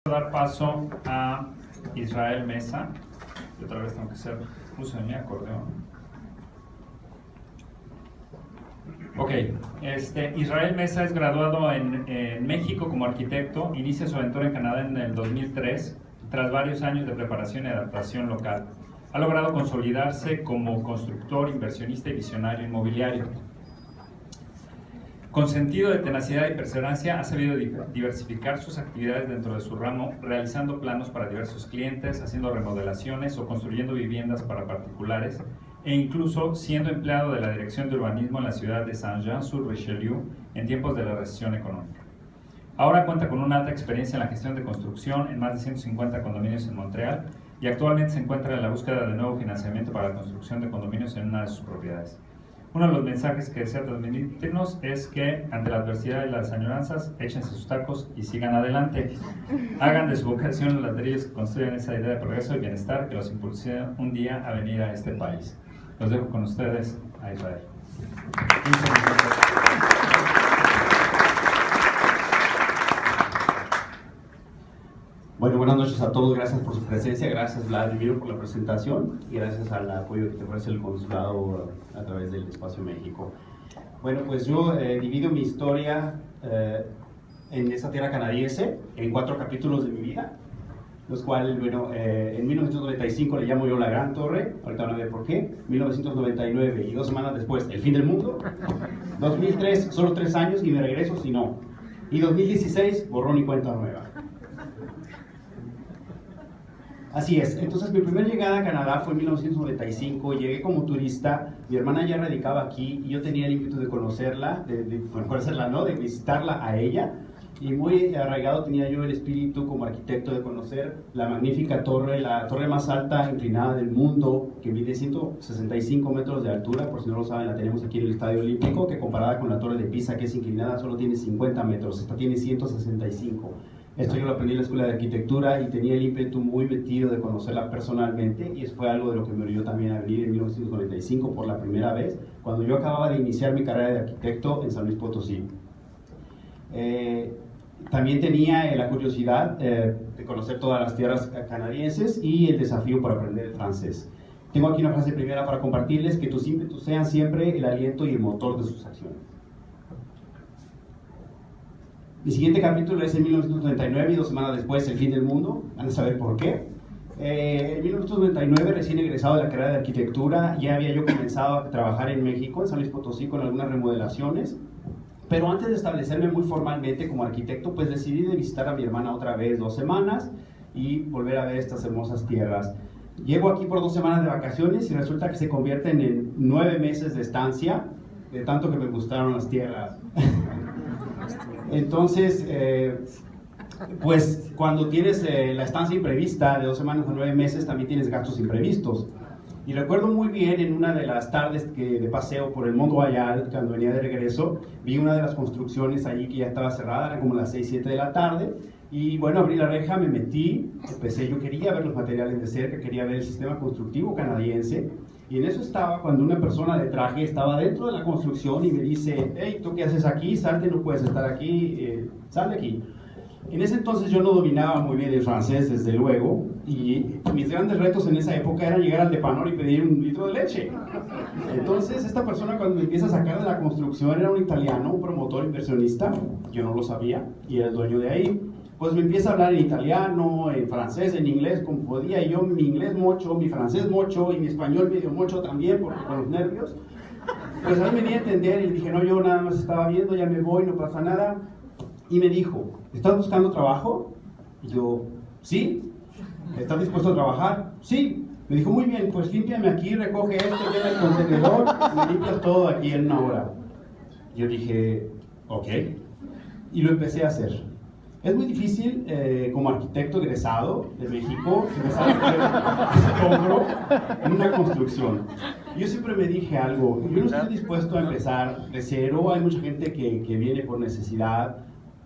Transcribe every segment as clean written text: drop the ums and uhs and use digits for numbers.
Dar paso a Israel Mesa. Y otra vez tengo que hacer uso de mi acordeón. Ok, Israel Mesa es graduado en México como arquitecto. Inicia su aventura en Canadá en el 2003, tras varios años de preparación y adaptación local. Ha logrado consolidarse como constructor, inversionista y visionario inmobiliario. Con sentido de tenacidad y perseverancia, ha sabido diversificar sus actividades dentro de su ramo, realizando planos para diversos clientes, haciendo remodelaciones o construyendo viviendas para particulares, e incluso siendo empleado de la Dirección de Urbanismo en la ciudad de Saint-Jean-sur-Richelieu en tiempos de la recesión económica. Ahora cuenta con una alta experiencia en la gestión de construcción en más de 150 condominios en Montreal y actualmente se encuentra en la búsqueda de nuevo financiamiento para la construcción de condominios en una de sus propiedades. Uno de los mensajes que desea transmitirnos es que ante la adversidad y las añoranzas, échense sus tacos y sigan adelante. Hagan de su vocación los ladrillos que construyan esa idea de progreso y bienestar que los impulse un día a venir a este país. Los dejo con ustedes a Israel. Bueno, buenas noches a todos, gracias por su presencia, gracias Vladimir por la presentación y gracias al apoyo que te ofrece el consulado a través del Espacio México. Bueno, pues yo divido mi historia en esta tierra canadiense en 4 capítulos de mi vida, los cuales, bueno, en 1995 le llamo yo la Gran Torre, ahorita van a ver por qué, 1999 y 2 semanas después, el fin del mundo, 2003, solo 3 años y me regreso si no, y 2016, borrón y cuenta nueva. Así es, entonces mi primera llegada a Canadá fue en 1995, llegué como turista, mi hermana ya radicaba aquí y yo tenía el ímpetu de conocerla, de conocerla, ¿no? De visitarla a ella, y muy arraigado tenía yo el espíritu como arquitecto de conocer la magnífica torre, la torre más alta inclinada del mundo, que mide 165 metros de altura, por si no lo saben, la tenemos aquí en el Estadio Olímpico, que comparada con la torre de Pisa, que es inclinada, solo tiene 50 metros, esta tiene 165. Esto yo lo aprendí en la escuela de arquitectura y tenía el ímpetu muy metido de conocerla personalmente, y eso fue algo de lo que me orilló también a venir en 1995 por la primera vez, cuando yo acababa de iniciar mi carrera de arquitecto en San Luis Potosí. También tenía la curiosidad de conocer todas las tierras canadienses y el desafío para aprender el francés. Tengo aquí una frase primera para compartirles: que tus ímpetus sean siempre el aliento y el motor de sus acciones. Mi siguiente capítulo es en 1999 y 2 semanas después, el fin del mundo. Van a saber por qué. En 1999, recién egresado de la carrera de arquitectura, ya había yo comenzado a trabajar en México, en San Luis Potosí, con algunas remodelaciones. Pero antes de establecerme muy formalmente como arquitecto, pues decidí de visitar a mi hermana otra vez 2 semanas y volver a ver estas hermosas tierras. Llego aquí por 2 semanas de vacaciones y resulta que se convierten en 9 meses de estancia, de tanto que me gustaron las tierras. Entonces, pues cuando tienes la estancia imprevista de 2 semanas a 9 meses, también tienes gastos imprevistos. Y recuerdo muy bien en una de las tardes de paseo por el Mont Royal, cuando venía de regreso, vi una de las construcciones allí que ya estaba cerrada, eran como las 6, 7 de la tarde, y bueno, abrí la reja, me metí, empecé, yo quería ver los materiales de cerca, quería ver el sistema constructivo canadiense, y en eso estaba cuando una persona de traje estaba dentro de la construcción y me dice: hey, ¿tú qué haces aquí? Salte, no puedes estar aquí, sal de aquí. En ese entonces yo no dominaba muy bien el francés, desde luego, y mis grandes retos en esa época era llegar al Depanor y pedir 1 litro de leche. Entonces esta persona, cuando me empieza a sacar de la construcción, era un italiano, un promotor inversionista, yo no lo sabía, y era el dueño de ahí. Pues me empieza a hablar en italiano, en francés, en inglés, como podía, y yo mi inglés mucho, mi francés mucho, y mi español medio mucho también, porque con los nervios. Pues ahí me di a entender y dije: no, yo nada más estaba viendo, ya me voy, no pasa nada. Y me dijo: ¿estás buscando trabajo? Y yo: sí. ¿Estás dispuesto a trabajar? Sí. Me dijo: muy bien, pues límpiame aquí, recoge esto, llena el contenedor, me limpias todo aquí en 1 hora. Yo dije: ok. Y lo empecé a hacer. Es muy difícil como arquitecto egresado de México empezar a hacer hombro en una construcción. Yo siempre me dije algo: yo no estoy dispuesto a empezar de cero. Hay mucha gente que viene por necesidad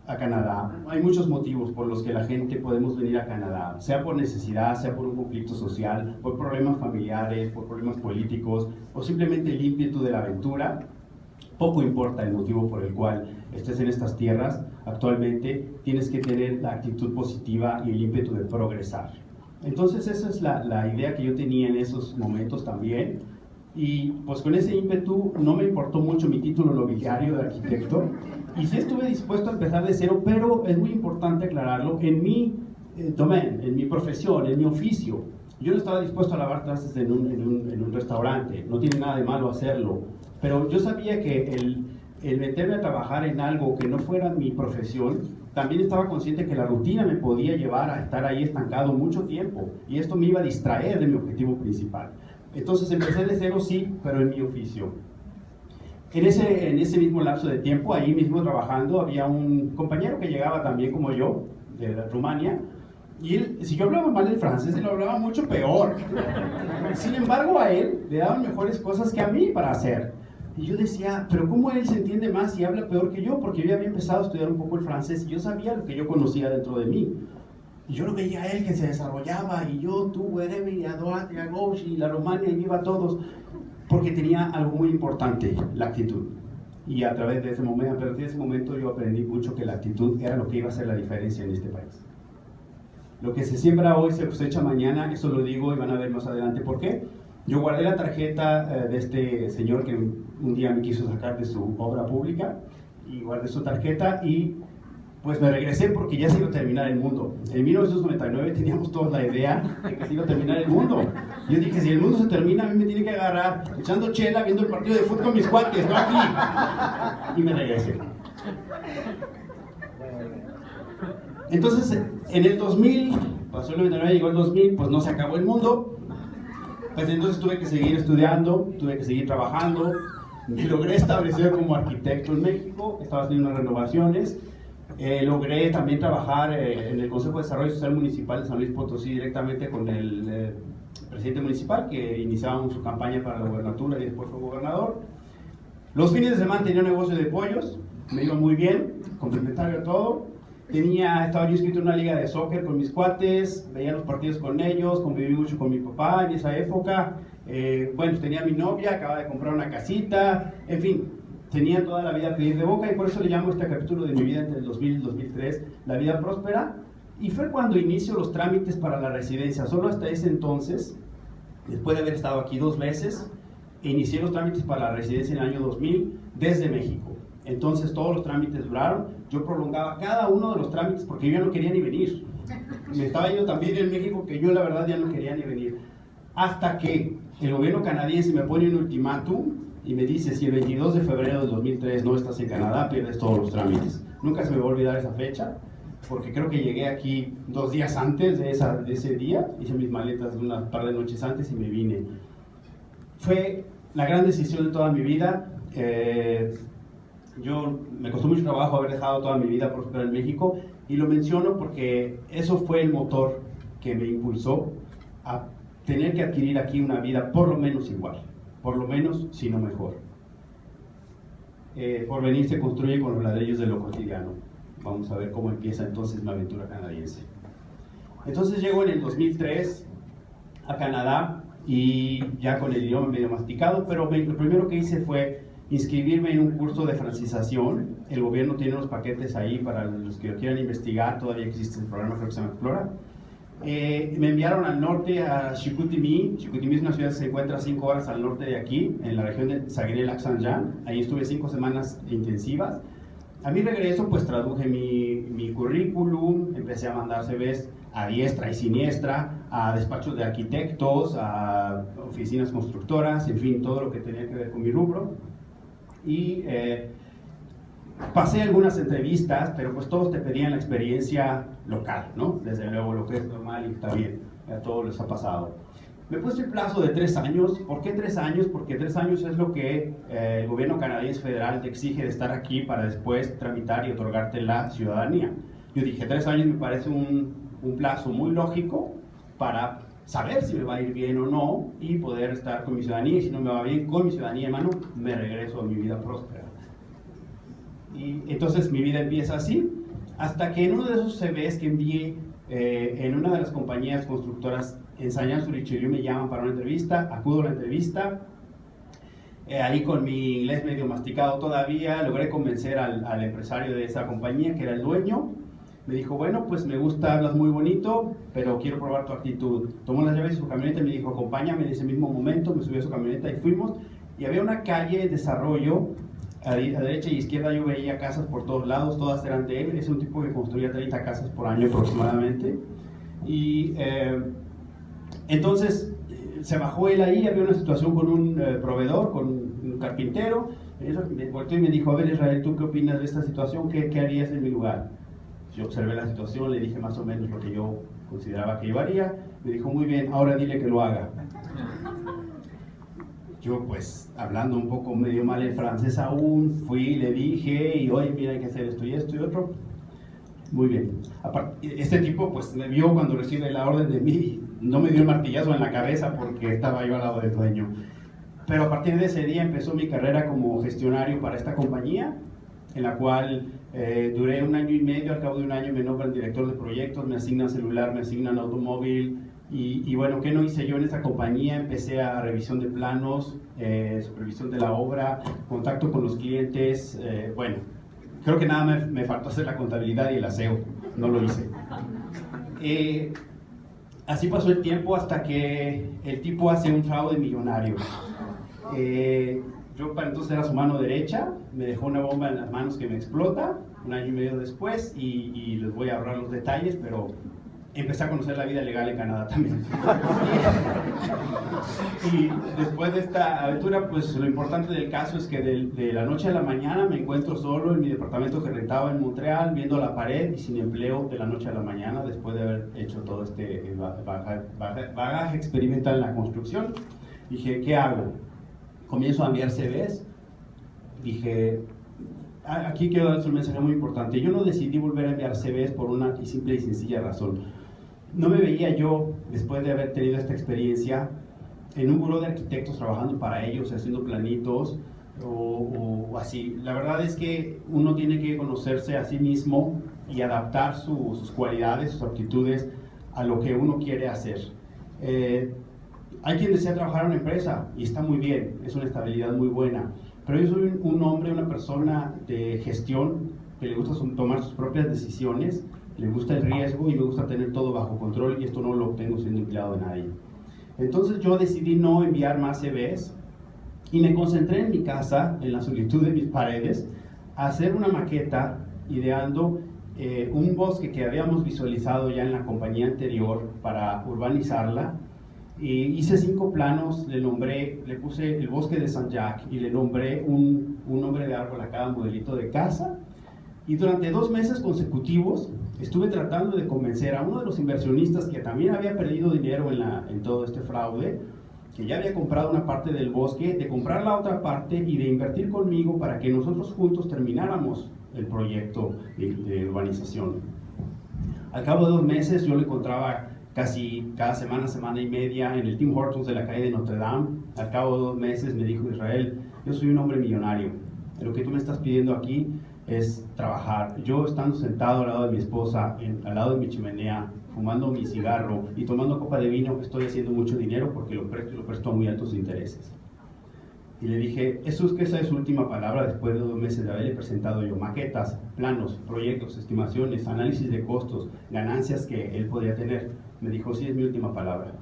a Canadá. Hay muchos motivos por los que la gente podemos venir a Canadá, sea por necesidad, sea por un conflicto social, por problemas familiares, por problemas políticos, o simplemente el ímpetu de la aventura. Poco importa el motivo por el cual estés en estas tierras. actualmente, tienes que tener la actitud positiva y el ímpetu de progresar. Entonces esa es la idea que yo tenía en esos momentos también. Y pues con ese ímpetu no me importó mucho mi título nobiliario de arquitecto y sí estuve dispuesto a empezar de cero, pero es muy importante aclararlo, en mi domain, en mi profesión, en mi oficio, yo no estaba dispuesto a lavar trastes en un restaurante, no tiene nada de malo hacerlo, pero yo sabía que el meterme a trabajar en algo que no fuera mi profesión, también estaba consciente que la rutina me podía llevar a estar ahí estancado mucho tiempo y esto me iba a distraer de mi objetivo principal. Entonces empecé de cero, sí, pero en mi oficio. En ese mismo lapso de tiempo, ahí mismo trabajando, había un compañero que llegaba también como yo, de Rumania, y él, si yo hablaba mal el francés, él lo hablaba mucho peor. Sin embargo, a él le daban mejores cosas que a mí para hacer. Y yo decía, pero ¿cómo él se entiende más y habla peor que yo? Porque yo ya había empezado a estudiar un poco el francés y yo sabía lo que yo conocía dentro de mí. Y yo lo veía a él que se desarrollaba, y yo, tú, Weremi, a Duarte, a Gauchi, la Romania, y iba a todos, porque tenía algo muy importante, la actitud. Y a través de ese momento, a partir de ese momento yo aprendí mucho que la actitud era lo que iba a hacer la diferencia en este país. Lo que se siembra hoy se cosecha mañana, eso lo digo y van a ver más adelante por qué. Yo guardé la tarjeta de este señor que un día me quiso sacar de su obra pública, y guardé su tarjeta y pues me regresé porque ya se iba a terminar el mundo. En 1999 teníamos todos la idea de que se iba a terminar el mundo. Yo dije, si el mundo se termina, a mí me tiene que agarrar echando chela, viendo el partido de fútbol con mis cuates, no aquí. Y me regresé. Entonces, en el 2000, pasó el 99, llegó el 2000, pues no se acabó el mundo. Pues entonces tuve que seguir estudiando, tuve que seguir trabajando. Me logré establecer como arquitecto en México, estaba haciendo unas renovaciones. Logré también trabajar en el Consejo de Desarrollo Social Municipal de San Luis Potosí directamente con el presidente municipal, que iniciábamos su campaña para la gobernatura y después fue gobernador. Los fines de semana tenía un negocio de pollos, me iba muy bien, complementario a todo. Estaba yo inscrito en una liga de soccer con mis cuates, veía los partidos con ellos, conviví mucho con mi papá en esa época. Bueno, tenía mi novia, acababa de comprar una casita, en fin. Tenía toda la vida que ir de boca y por eso le llamo este capítulo de mi vida entre el 2000 y el 2003, La vida próspera. Y fue cuando inicio los trámites para la residencia. Solo hasta ese entonces, después de haber estado aquí 2 veces, inicié los trámites para la residencia en el año 2000 desde México. Entonces todos los trámites duraron. Yo prolongaba cada uno de los trámites porque yo ya no quería ni venir. Me estaba yendo también en México que yo la verdad ya no quería ni venir. Hasta que el gobierno canadiense me pone un ultimátum y me dice, si el 22 de febrero del 2003 no estás en Canadá, pierdes todos los trámites. Nunca se me va a olvidar esa fecha, porque creo que llegué aquí 2 días antes de ese día, hice mis maletas una par de noches antes y me vine. Fue la gran decisión de toda mi vida. Me costó mucho trabajo haber dejado toda mi vida próspera en México, y lo menciono porque eso fue el motor que me impulsó a tener que adquirir aquí una vida por lo menos igual. Por lo menos, si no mejor. Porvenir se construye con los ladrillos de lo cotidiano. Vamos a ver cómo empieza entonces mi aventura canadiense. Entonces llego en el 2003 a Canadá y ya con el idioma medio masticado, pero lo primero que hice fue inscribirme en un curso de francización. El gobierno tiene unos paquetes ahí para los que lo quieran investigar, todavía existe el programa, creo que se llama Explora. Me enviaron al norte a Chicoutimi. Chicoutimi es una ciudad que se encuentra a 5 horas al norte de aquí, en la región de Saguenay-Lac-Saint-Jean. Ahí estuve 5 semanas intensivas. A mi regreso, pues traduje mi currículum, empecé a mandar CVs a diestra y siniestra, a despachos de arquitectos, a oficinas constructoras, en fin, todo lo que tenía que ver con mi rubro. Y pasé algunas entrevistas, pero pues todos te pedían la experiencia local, ¿no? Desde luego, lo que es normal y está bien, a todos les ha pasado. Me puse el plazo de 3 años. ¿Por qué 3 años? Porque 3 años es lo que el gobierno canadiense federal te exige de estar aquí para después tramitar y otorgarte la ciudadanía. Yo dije, 3 años me parece un plazo muy lógico para saber si me va a ir bien o no y poder estar con mi ciudadanía, y si no me va bien con mi ciudadanía en mano, me regreso a mi vida próspera. Y entonces mi vida empieza así, hasta que en uno de esos CVs que envié en una de las compañías constructoras en Saint-Jean-sur-Richelieu me llaman para una entrevista, acudo a la entrevista Ahí con mi inglés medio masticado todavía, logré convencer al empresario de esa compañía, que era el dueño. Me dijo, bueno, pues me gusta, hablas muy bonito, pero quiero probar tu actitud. Tomó las llaves de su camioneta y me dijo, acompáñame. En ese mismo momento me subí a su camioneta y fuimos. Y había una calle de desarrollo, a derecha y izquierda yo veía casas por todos lados, todas eran de él. Es un tipo que construía 30 casas por año aproximadamente. Y entonces se bajó él ahí, había una situación con un proveedor, con un carpintero. Me volteó y me dijo, a ver Israel, ¿tú qué opinas de esta situación? ¿Qué harías en mi lugar? Yo observé la situación, le dije más o menos lo que yo consideraba que yo haría. Me dijo, muy bien, ahora dile que lo haga. Yo pues, hablando un poco medio mal el francés aún, fui, le dije, y oye, mira, hay que hacer esto y esto y otro. Muy bien. Este tipo pues me vio cuando recibe la orden de mí, no me dio el martillazo en la cabeza porque estaba yo al lado del dueño. Pero a partir de ese día empezó mi carrera como gestionario para esta compañía, en la cual duré 1 año y medio. Al cabo de 1 año me nombran director de proyectos, me asignan celular, me asignan automóvil. Y bueno, ¿qué no hice yo en esa compañía? Empecé a revisión de planos, supervisión de la obra, contacto con los clientes. Bueno, creo que nada me faltó hacer la contabilidad y el aseo, no lo hice. Así pasó el tiempo hasta que el tipo hace un fraude millonario. Yo para entonces era su mano derecha, me dejó una bomba en las manos que me explota 1 año y medio después, y les voy a ahorrar los detalles, pero empecé a conocer la vida legal en Canadá también. Y después de esta aventura, pues lo importante del caso es que de la noche a la mañana me encuentro solo en mi departamento que rentaba en Montreal, viendo la pared y sin empleo de la noche a la mañana, después de haber hecho todo este bagaje experimental en la construcción. Dije, ¿qué hago? Comienzo a enviar CVs. Dije, aquí quiero darles un mensaje muy importante. Yo no decidí volver a enviar CVs por una simple y sencilla razón. No me veía yo, después de haber tenido esta experiencia, en un buró de arquitectos trabajando para ellos, haciendo planitos o así. La verdad es que uno tiene que conocerse a sí mismo y adaptar sus cualidades, sus aptitudes a lo que uno quiere hacer. Hay quien desea trabajar en una empresa y está muy bien, es una estabilidad muy buena, pero yo soy un hombre, una persona de gestión que le gusta tomar sus propias decisiones, le gusta el riesgo y me gusta tener todo bajo control, y esto no lo obtengo siendo empleado de nadie. Entonces yo decidí no enviar más CVs y me concentré en mi casa, en la solitud de mis paredes, a hacer una maqueta ideando un bosque que habíamos visualizado ya en la compañía anterior para urbanizarla. Y hice 5 planos, le puse el bosque de Saint-Jacques y le nombré un nombre de árbol a cada modelito de casa. Y durante 2 meses consecutivos estuve tratando de convencer a uno de los inversionistas que también había perdido dinero en todo este fraude, que ya había comprado una parte del bosque, de comprar la otra parte y de invertir conmigo para que nosotros juntos termináramos el proyecto de urbanización. Al cabo de 2 meses yo lo encontraba casi cada semana, semana y media en el Tim Hortons de la calle de Notre Dame. Al cabo de 2 meses me dijo, Israel, yo soy un hombre millonario, lo que tú me estás pidiendo aquí es trabajar. Yo estando sentado al lado de mi esposa, al lado de mi chimenea, fumando mi cigarro y tomando copa de vino, estoy haciendo mucho dinero porque lo presto a muy altos intereses. Y le dije, esa es su última palabra después de 2 meses de haberle presentado yo maquetas, planos, proyectos, estimaciones, análisis de costos, ganancias que él podría tener. Me dijo, sí, es mi última palabra.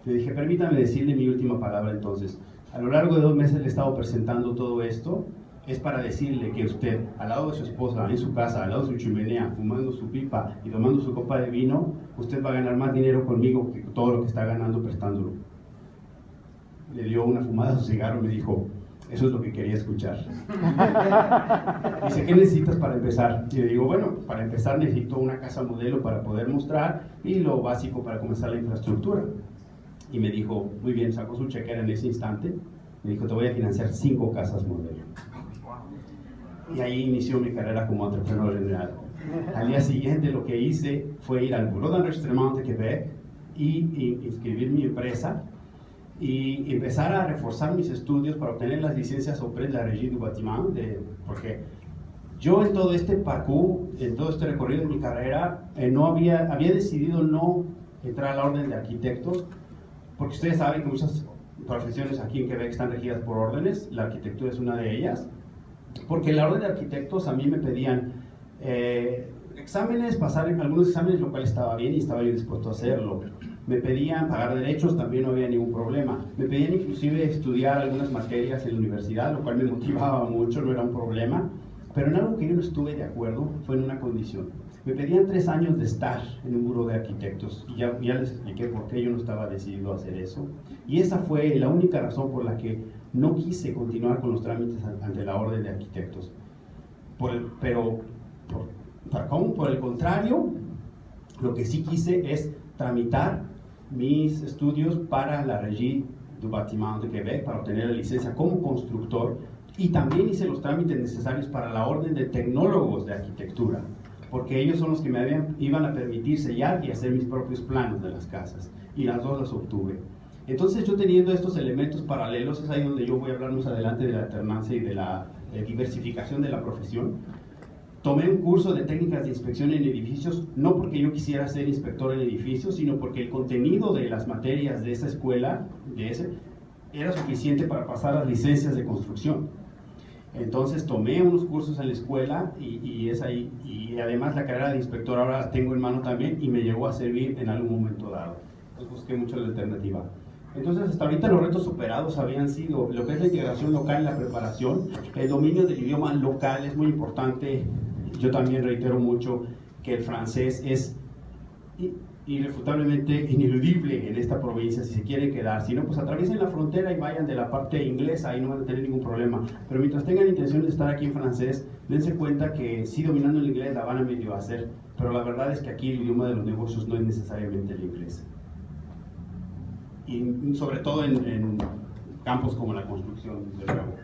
Le dije, permítame decirle mi última palabra entonces. A lo largo de 2 meses le he estado presentando todo esto. Es para decirle que usted, al lado de su esposa, en su casa, al lado de su chimenea, fumando su pipa y tomando su copa de vino, usted va a ganar más dinero conmigo que todo lo que está ganando prestándolo. Le dio una fumada a su cigarro y me dijo, eso es lo que quería escuchar. Dice, ¿qué necesitas para empezar? Y le digo, bueno, para empezar necesito una casa modelo para poder mostrar y lo básico para comenzar la infraestructura. Y me dijo, muy bien, sacó su chequera en ese instante. Me dijo, te voy a financiar 5 casas modelo. Y ahí inició mi carrera como entrepreneur general. Al día siguiente lo que hice fue ir al Bureau d'Enregistrement de Quebec y inscribir mi empresa y empezar a reforzar mis estudios para obtener las licencias auprès de la Régie du Bâtiment, porque yo en todo este parcours, en todo este recorrido de mi carrera, había decidido no entrar a la orden de arquitectos, porque ustedes saben que muchas profesiones aquí en Quebec están regidas por órdenes, la arquitectura es una de ellas, porque la orden de arquitectos a mí me pedían exámenes, pasar algunos exámenes, lo cual estaba bien y estaba yo dispuesto a hacerlo. Me pedían pagar derechos, también no había ningún problema. Me pedían inclusive estudiar algunas materias en la universidad, lo cual me motivaba mucho, no era un problema. Pero en algo que yo no estuve de acuerdo fue en una condición. Me pedían 3 años de estar en un buró de arquitectos y ya les expliqué por qué yo no estaba decidido a hacer eso. Y esa fue la única razón por la que no quise continuar con los trámites ante la orden de arquitectos. Por el contrario, lo que sí quise es tramitar mis estudios para la Régie du Bâtiment de Québec, para obtener la licencia como constructor, y también hice los trámites necesarios para la orden de tecnólogos de arquitectura, porque ellos son los que iban a permitir sellar y hacer mis propios planos de las casas, y las dos las obtuve. Entonces, yo teniendo estos elementos paralelos, es ahí donde yo voy a hablar más adelante de la alternancia y de la diversificación de la profesión. Tomé un curso de técnicas de inspección en edificios, no porque yo quisiera ser inspector en edificios, sino porque el contenido de las materias de esa escuela, era suficiente para pasar las licencias de construcción. Entonces tomé unos cursos en la escuela y es ahí, y además la carrera de inspector ahora la tengo en mano también y me llegó a servir en algún momento dado. Entonces busqué mucho la alternativa. Entonces, hasta ahorita los retos superados habían sido lo que es la integración local y la preparación. El dominio del idioma local es muy importante. Yo también reitero mucho que el francés es irrefutablemente ineludible en esta provincia si se quieren quedar. Si no, pues atraviesen la frontera y vayan de la parte inglesa, ahí no van a tener ningún problema. Pero mientras tengan intención de estar aquí en francés, dense cuenta que sí, dominando el inglés la van a medio hacer, pero la verdad es que aquí el idioma de los negocios no es necesariamente el inglés. Y sobre todo en campos como la construcción, desde luego.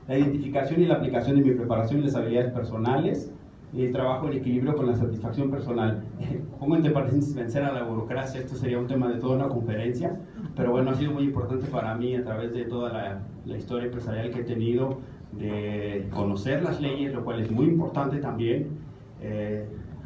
La identificación y la aplicación de mi preparación y las habilidades personales, y el trabajo en equilibrio con la satisfacción personal. Pongo entre paréntesis vencer a la burocracia, esto sería un tema de toda una conferencia, pero bueno, ha sido muy importante para mí a través de toda la historia empresarial que he tenido, de conocer las leyes, lo cual es muy importante también,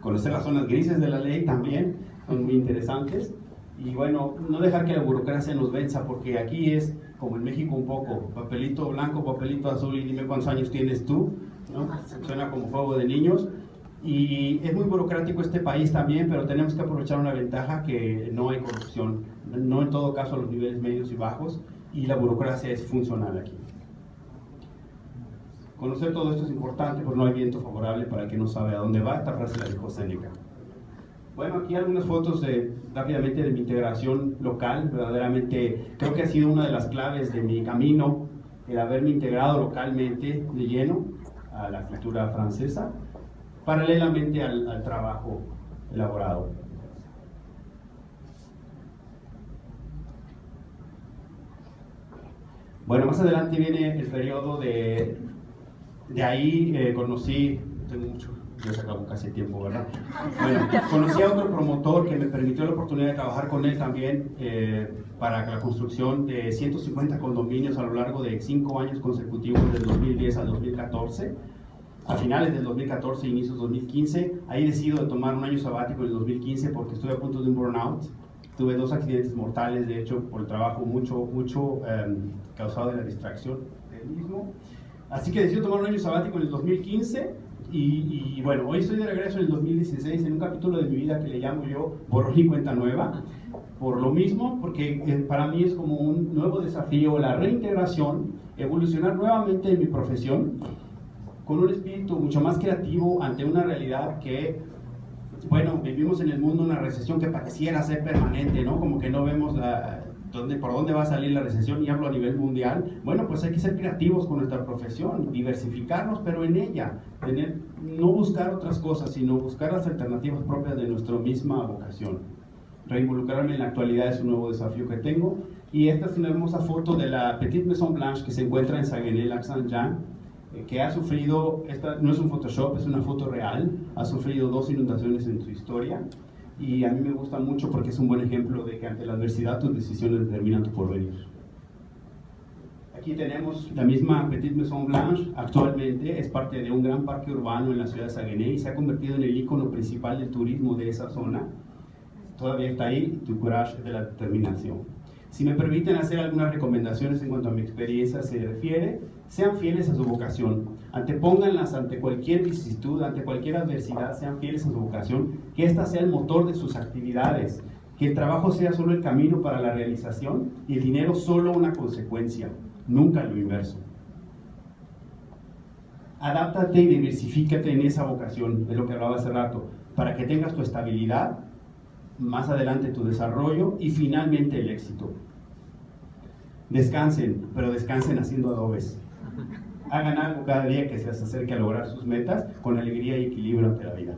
conocer las zonas grises de la ley también, son muy interesantes. Y bueno, no dejar que la burocracia nos venza, porque aquí es como en México un poco, papelito blanco, papelito azul y dime cuántos años tienes tú, ¿no? Suena como juego de niños y es muy burocrático este país también, pero tenemos que aprovechar una ventaja, que no hay corrupción, no en todo caso a los niveles medios y bajos, y la burocracia es funcional aquí. Conocer todo esto es importante, porque no hay viento favorable para el que no sabe a dónde va. Esta frase la dijo Séneca. Bueno, aquí algunas fotos rápidamente de mi integración local. Verdaderamente creo que ha sido una de las claves de mi camino, el haberme integrado localmente de lleno a la cultura francesa, paralelamente al trabajo elaborado. Bueno, más adelante viene el periodo de ahí conocí, tengo mucho, ya se acabó casi el tiempo, ¿verdad? Bueno, conocí a otro promotor que me permitió la oportunidad de trabajar con él también para la construcción de 150 condominios a lo largo de 5 años consecutivos, del 2010 al 2014. A finales del 2014, inicios 2015, ahí decido tomar un año sabático en el 2015 porque estuve a punto de un burnout. Tuve 2 accidentes mortales, de hecho, por el trabajo mucho causado de la distracción del mismo. Así que decidí tomar un año sabático en el 2015 y bueno, hoy estoy de regreso en el 2016 en un capítulo de mi vida que le llamo yo borrón y cuenta nueva. Por lo mismo, porque para mí es como un nuevo desafío la reintegración, evolucionar nuevamente en mi profesión con un espíritu mucho más creativo ante una realidad que, bueno, vivimos en el mundo una recesión que pareciera ser permanente, ¿no? Como que no vemos por dónde va a salir la recesión, y hablo a nivel mundial. Bueno, pues hay que ser creativos con nuestra profesión, diversificarnos, pero en ella, no buscar otras cosas, sino buscar las alternativas propias de nuestra misma vocación. Reinvolucrarme en la actualidad es un nuevo desafío que tengo, y esta es una hermosa foto de la Petite Maison Blanche que se encuentra en Saguenay-Lac-Saint-Jean, que ha sufrido, esta no es un Photoshop, es una foto real, ha sufrido 2 inundaciones en su historia, y a mí me gusta mucho porque es un buen ejemplo de que ante la adversidad tus decisiones determinan tu porvenir. Aquí tenemos la misma Petite Maison Blanche, actualmente es parte de un gran parque urbano en la ciudad de Saguenay y se ha convertido en el ícono principal del turismo de esa zona. Todavía está ahí, tu courage de la determinación. Si me permiten hacer algunas recomendaciones en cuanto a mi experiencia se refiere, sean fieles a su vocación, antepónganlas ante cualquier vicisitud, ante cualquier adversidad, sean fieles a su vocación, que ésta sea el motor de sus actividades, que el trabajo sea solo el camino para la realización y el dinero solo una consecuencia, nunca lo inverso. Adáptate y diversifícate en esa vocación, es lo que hablaba hace rato, para que tengas tu estabilidad, más adelante tu desarrollo y finalmente el éxito. Descansen, pero descansen haciendo adobes. Hagan algo cada día que se les acerque a lograr sus metas con alegría y equilibrio ante la vida.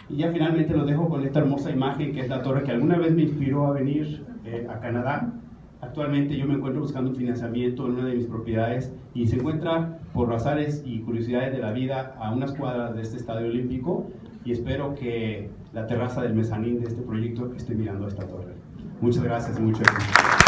Y ya finalmente los dejo con esta hermosa imagen que es la torre que alguna vez me inspiró a venir a Canadá. Actualmente yo me encuentro buscando un financiamiento en una de mis propiedades y se encuentra por azares y curiosidades de la vida a unas cuadras de este estadio olímpico y espero que la terraza del mezanín de este proyecto esté mirando a esta torre. Muchas gracias y mucho éxito.